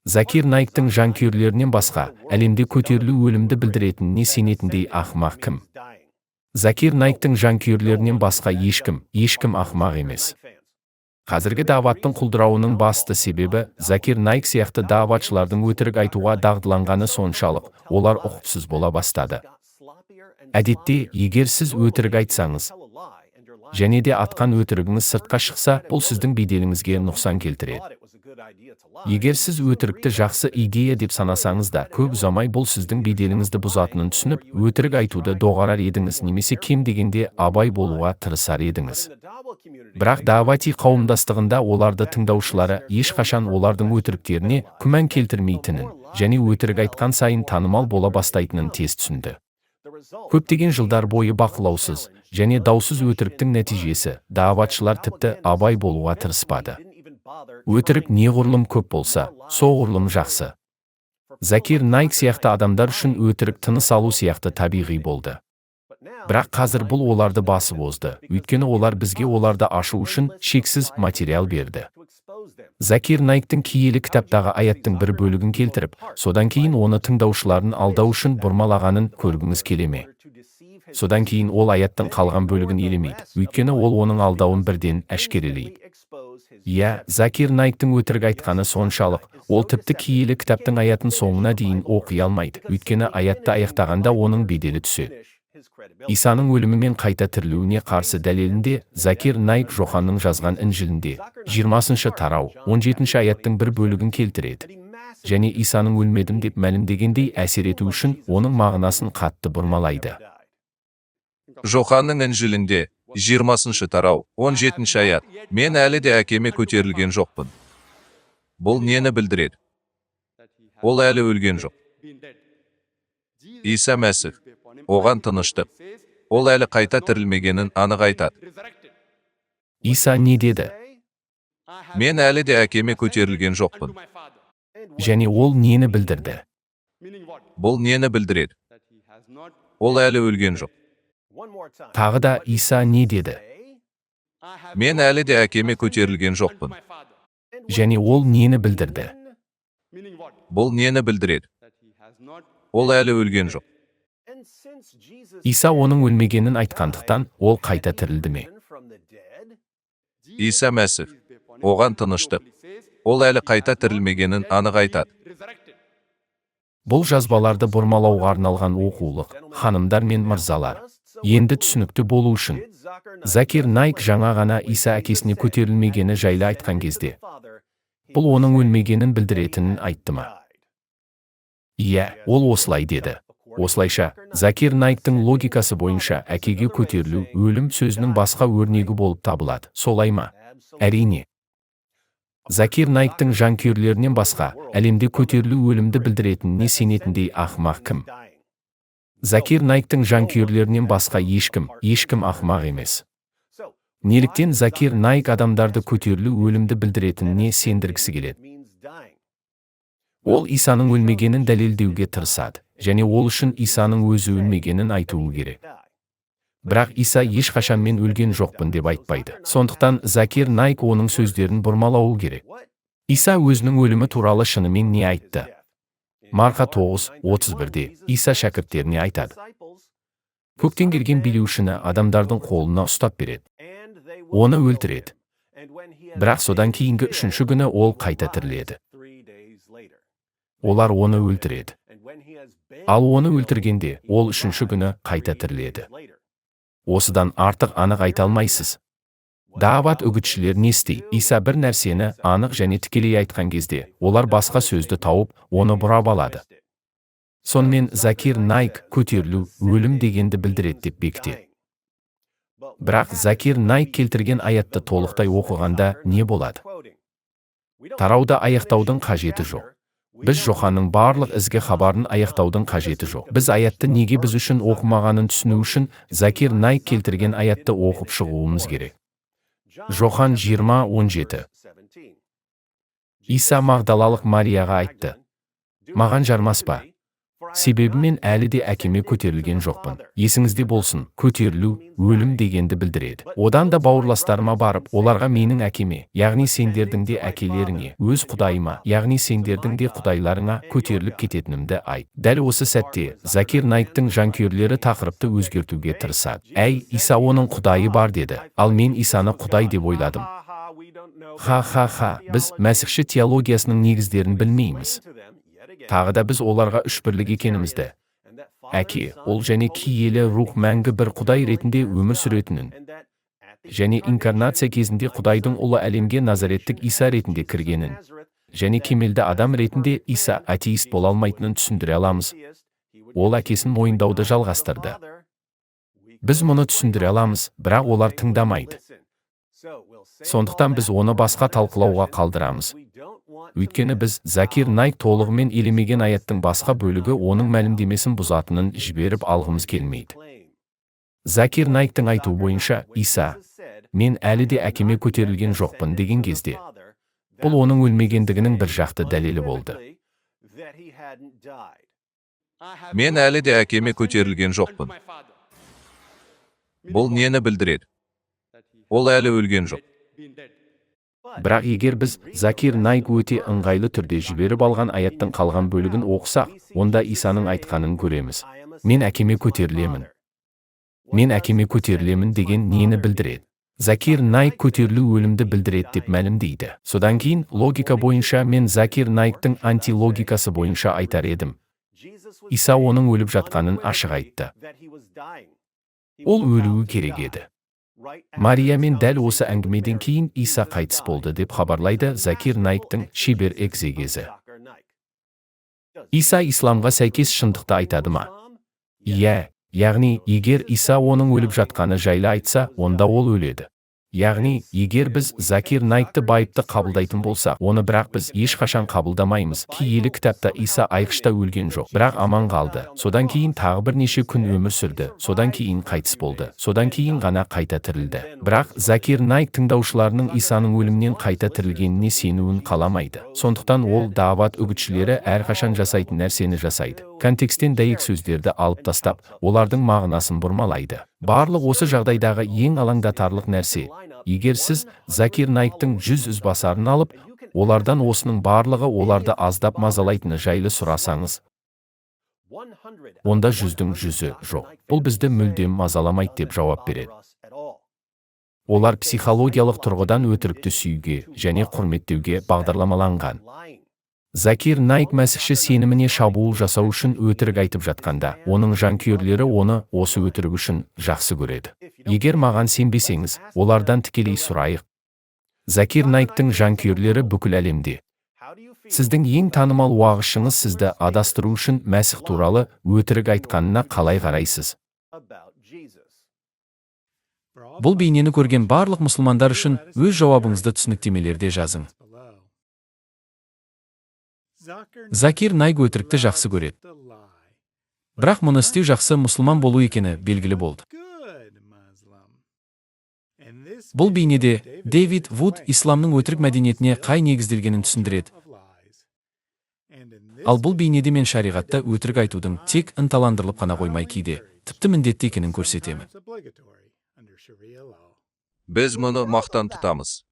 Закир Найктың жанкүйерлерінен басқа, әлемде көтерілу өлімді білдіретініне сенетіндей ақымақ кім? Закир Найктың жанкүйерлерінен басқа ешкім ақымақ емес. Қазіргі дааваттың құлдырауының басты себебі Закир Найк сияқты дааватшылардың өтірік айтуға дағдыланғаны соншалық, олар ұқыпсыз бола бастады. Әдетте, егер сіз өтірік айтсаңыз, және де атқан өтірігіңіз сыртқа шықса, бұл сіздің беделіңізге нұқсан келтіреді. Егер сіз өтірікті жақсы идея деп санасаңыз да, көп ұзамай бұл сіздің беделіңізді бұзатынын түсініп, өтірік айтуды доғарар едіңіз немесе кем дегенде абай болуға тырысар едіңіз. Бірақ даавати қауымдастығында оларды тыңдаушылары ешқашан олардың өтіріктеріне күмән келтірмейтінін, және өтірік айтқан сайын танымал бола бастайтынын тез түсінді. Көптеген жылдар бойы бақылаусыз және даусыз өтіріктің нәтижесі, дааватшылар тіпті абай болуға тырыспады. Өтірік неғұрлым көп болса, соғұрлым жақсы. Закир Найк сияқты адамдар үшін өтірік тыныс алу сияқты табиғи болды. Бірақ қазір бұл оларды басып озды, өйткені олар бізге оларды ашу үшін шексіз материал берді. Закир Найктың киелі кітаптағы аяттың бір бөлігін келтіріп, содан кейін оны тыңдаушыларын алдау үшін бұрмалағанын көргіңіз келе ме? Содан кейін ол аяттың қалған бөлігін елемейді, өйткені ол оның алдауын бірден әшкерелейді. Иә, Закир Найктың өтірік айтқаны соншалық, ол тіпті киелі кітаптың аятын соңына дейін оқи алмайды, өйткені аятты аяқтағанда оның беделі түседі. Исаның өлімі мен қайта тірілуіне қарсы дәлелінде Закир Найк Жоханның жазған Інжілінде 20 тарау 17 аяттың бір бөлігін келтіреді. Және Исаның өлмедім деп мәлімдегендей әсер ету үшін оның мағынасын қатты бұрмалайды. Жоханның Інжілінде 20 тарау 17 аят. Мен әлі де әкеме көтерілген жоқпын. Бұл нені білдіреді? Ол әлі өлген жоқ. Иса Мәсіх, оған тыныштық. Ол әлі қайта тірілмегенін анық айтады. Иса не деді? Мен әлі де әкеме көтерілген жоқпын. Және ол нені білдірді? Бұл нені білдіреді? Ол әлі өлген жоқ. Тағы да Иса не деді? Мен әлі де әкеме көтерілген жоқпын. Және ол нені білдірді? Бұл нені білдіреді? Ол әлі өлген жоқ. Иса оның өлмегенін айтқандықтан, ол қайта тірілді ме? Иса Мәсіх, оған тыныштық. Ол әлі қайта тірілмегенін анық айтады. Бұл жазбаларды бұрмалауға арналған оқулық, ханымдар мен мырзалар. Енді түсінікті болу үшін, Закир Найк жаңа ғана Иса әкесіне көтерілмегені жайлы айтқан кезде, бұл оның өлмегенін білдіретінін айтты ма? Иә, ол осылай деді. Осылайша, Закир Найктың логикасы бойынша әкеге көтерілу өлім сөзінің басқа өрнегі болып табылады. Солай ма? Әрине. Закир Найктың жанкүйерлерінен басқа, әлемде көтерілу өлімді білдіретініне сенетіндей ақымақ кім? Закир Найктың жанкүйерлерінен басқа ешкім ақымақ емес. Неліктен Закир Найк адамдарды көтерілу өлімді білдіретініне сендіргісі келеді? Ол Исаның өлмегенін дәлелдеуге тырысады, және ол үшін Исаның өзі өлмегенін айтуы керек. Бірақ Иса ешқашан мен өлген жоқпын деп айтпайды. Сондықтан Закир Найк оның сөздерін бұрмалауы керек. Иса өзінің өлімі туралы шынымен не айтты? Марқа 9:31-де Иса шәкірттеріне айтады. Көктен келген билеушіні адамдардың қолына ұстап береді. Оны өлтіреді. Бірақ содан кейінгі 3-ші күні ол қайта тіріледі. Олар оны өлтіреді. Ал оны өлтіргенде ол 3-ші күні қайта тіріледі. Осыдан артық анық айта алмайсыз. Даават үгітшілер не істейді? Иса бір нәрсені анық және тікелей айтқан кезде, олар басқа сөзді тауып, оны бұрап алады. Сонымен Закир Найк көтерілу өлім дегенді білдіреді деп бекітеді. Бірақ Закир Найк келтірген аятты толықтай оқығанда не болады? Тарауды аяқтаудың қажеті жоқ. Біз Жоханның барлық ізгі хабарын аяқтаудың қажеті жоқ. Біз аятты неге біз үшін оқымағанын түсіну үшін Закир Найк келтірген аятты оқып шығуымыз керек. Жохан 20:17. Иса Магдалалық Марияға айтты: Маған жармаспа. Себебі мен әлі де әкеме көтерілген жоқпын. Есіңізде болсын, көтерілу, өлім дегенді білдіреді. Одан да бауырластарыма барып, оларға менің әкеме, яғни сендердің де әкелеріңе, өз құдайыма, яғни сендердің де құдайларыңа көтеріліп кететінімді айт. Дәл осы сәтте Закир Найктың жанкүйерлері тақырыпты өзгертуге тырысады. Әй, Иса оның құдайы бар деді, ал мен Исаны құдай деп ойладым. Ха, біз мәсіхші теологиясының негіздерін білмейміз. Тағы да біз оларға үш бірлік екенімізді, әке, ол және киелі рух мәңгі бір құдай ретінде өмір сүретінін, және инкарнация кезінде құдайдың ұлы әлемге назареттік Иса ретінде кіргенін, және кемелді адам ретінде Иса атеист бола алмайтынын түсіндіре аламыз. Ол әкесін мойындауды жалғастырды. Біз мұны түсіндіре аламыз, бірақ олар тыңдамайды. Сондықтан біз оны басқа талқылауға қалдырамыз. Өйткені біз Закир Найк толығымен елемеген аяттың басқа бөлігі оның мәлімдемесін бұзатынын жіберіп алғымыз келмейді. Закир Найктың айтуы бойынша, Иса, мен әлі де әкеме көтерілген жоқпын деген кезде, бұл оның өлмегендігінің бір жақты дәлелі болды. Мен әлі де әкеме көтерілген жоқпын. Бұл нені білдіреді? Ол әлі өлген жоқ. Бірақ егер біз Закир Найк өте ыңғайлы түрде жіберіп алған аяттың қалған бөлігін оқысақ, онда Исаның айтқанын көреміз. Мен әкеме көтерілемін. Мен әкеме көтерілемін деген нені білдіреді? Закир Найк көтерілу өлімді білдіреді деп мәлімдейді. Содан кейін логика бойынша мен Закир Найктың антилогикасы бойынша айтар едім. Иса оның өліп жатқанын ашық айтты. Ол өлуі керек еді. Мариямен дәл осы әңгімеден кейін Иса қайтыс болды деп хабарлайды Закир Найктың шебер экзегезі. Иса исламға сәйкес шындықты айтады ма? Иә, яғни егер Иса оның өліп жатқаны жайлы айтса, онда ол өледі. Яғни, егер біз Закир Найкты байыпты қабылдайтын болсақ, оны бірақ біз ешқашан қабылдамаймыз. Киелі кітапта Иса айқышта өлген жоқ, бірақ аман қалды. Содан кейін тағы бірнеше күн өмір сүрді. Содан кейін қайтыс болды. Содан кейін ғана қайта тірілді. Бірақ Закир Найк тыңдаушыларының Исаның өлімнен қайта тірілгеніне сенуін қаламайды. Сондықтан ол даават үгітшілері әрқашан жасайтын нәрсені жасайды. Контекстен дәйек сөздерді алып тастап, олардың мағынасын бұрмалайды. Барлық осы жағдайдағы ең алаңдатарлық нәрсе, егер сіз Закир Найктың 100 ізбасарын алып, олардан осының барлығы оларды аздап мазалайтыны жайлы сұрасаңыз, онда 100-дің 100-і жоқ. Бұл бізді мүлдем мазаламайды деп жауап береді. Олар психологиялық тұрғыдан өтірікті сүюге және құрметтеуге бағдарламаланған. Закир Найк мәсіхші сеніміне шабуыл жасау үшін өтірік айтып жатқанда, оның жанкүйерлері оны осы өтірік үшін жақсы көреді. Егер маған сенбесеңіз, олардан тікелей сұрайық. Закир Найктың жанкүйерлері бүкіл әлемде. Сіздің ең танымал уағызшыңыз сізді адастыру үшін мәсіх туралы өтірік айтқанына қалай қарайсыз? Бұл бейнені көрген барлық мұсылмандар үшін өз жауабыңызды түсініктемелерде жазың. Закир Найк өтірікті жақсы көреді. Бірақ мұны істеу жақсы мұсылман болу екені белгілі болды. Бұл бейнеде Дэвид Вуд исламның өтірік мәдениетіне қай негізделгенін түсіндіреді. Ал бұл бейнеде мен шариғатта өтірік айтудың тек ынталандырылып қана қоймай кейде, тіпті міндетті екенін көрсетемін. Біз мұны мақтан тұтамыз.